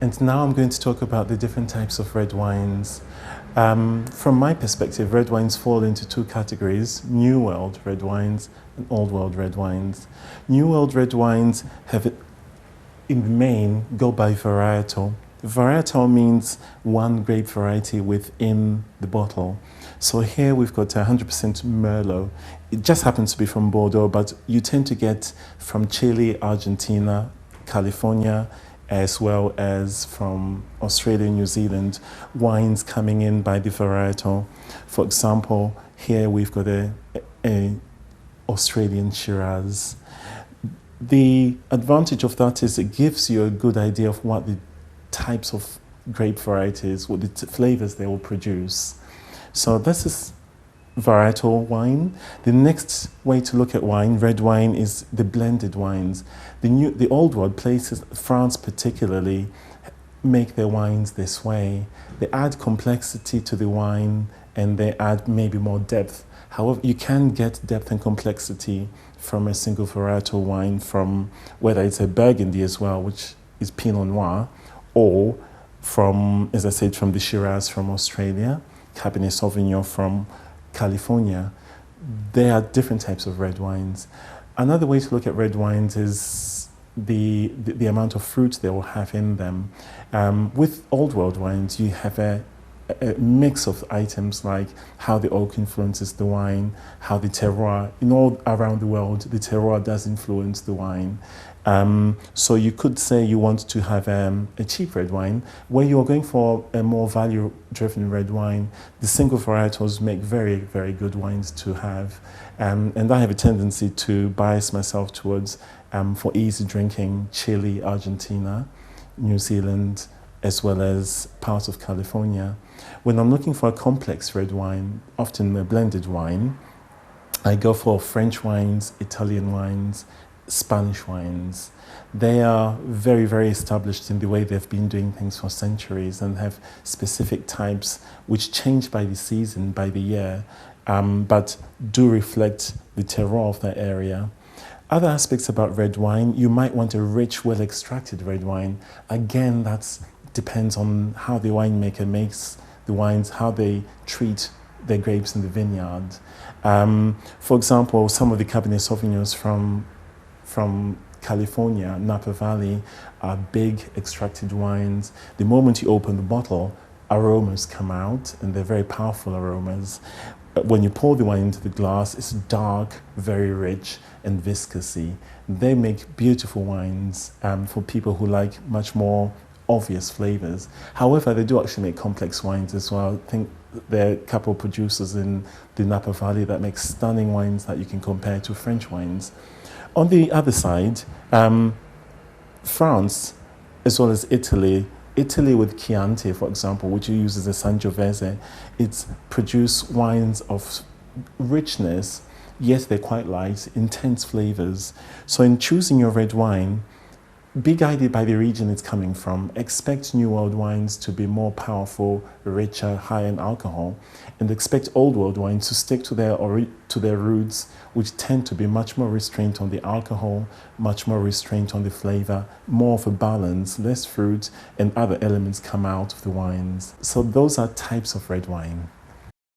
And now I'm going to talk about the different types of red wines. From my perspective, red wines fall into two categories: New World red wines and Old World red wines. New World red wines have, in the main, go by varietal. Varietal means one grape variety within the bottle. So here we've got 100% Merlot. It just happens to be from Bordeaux, but you tend to get from Chile, Argentina, California, as well as from Australia and New Zealand, wines coming in by the varietal. For example, here we've got a Australian Shiraz. The advantage of that is it gives you a good idea of what the types of grape varieties, what the flavors they will produce. So this is varietal wine. The next way to look at wine, red wine, is the blended wines. The old world places, France particularly, make their wines this way. They add complexity to the wine and they add maybe more depth. However, you can get depth and complexity from a single varietal wine, from whether it's a Burgundy as well, which is Pinot Noir, or from, as I said, from the Shiraz from Australia, Cabernet Sauvignon from California. There are different types of red wines. Another way to look at red wines is the amount of fruit they will have in them. With old world wines, you have a mix of items like how the oak influences the wine, how the terroir, in all around the world, the terroir does influence the wine. So you could say you want to have a cheap red wine. Where you're going for a more value-driven red wine, the single varietals make very, very good wines to have. And I have a tendency to bias myself towards, for easy drinking, Chile, Argentina, New Zealand, as well as parts of California. When I'm looking for a complex red wine, often a blended wine, I go for French wines, Italian wines, Spanish wines. They are very, very established in the way they've been doing things for centuries and have specific types which change by the season, by the year, but do reflect the terroir of that area. Other aspects about red wine, you might want a rich, well-extracted red wine. Again, that depends on how the winemaker makes the wines, how they treat their grapes in the vineyard. For example, some of the Cabernet Sauvignons from California, Napa Valley, are big extracted wines. The moment you open the bottle, aromas come out, and they're very powerful aromas. When you pour the wine into the glass, it's dark, very rich, and viscousy. They make beautiful wines for people who like much more obvious flavors. However, they do actually make complex wines as well. I think there are a couple of producers in the Napa Valley that make stunning wines that you can compare to French wines. On the other side, France, as well as Italy with Chianti, for example, which uses a Sangiovese, it's produced wines of richness, yet they're quite light, intense flavors. So in choosing your red wine, be guided by the region it's coming from. Expect New World wines to be more powerful, richer, high in alcohol, and expect Old World wines to stick to their roots, which tend to be much more restrained on the alcohol, much more restrained on the flavor, more of a balance, less fruit, and other elements come out of the wines. So those are types of red wine.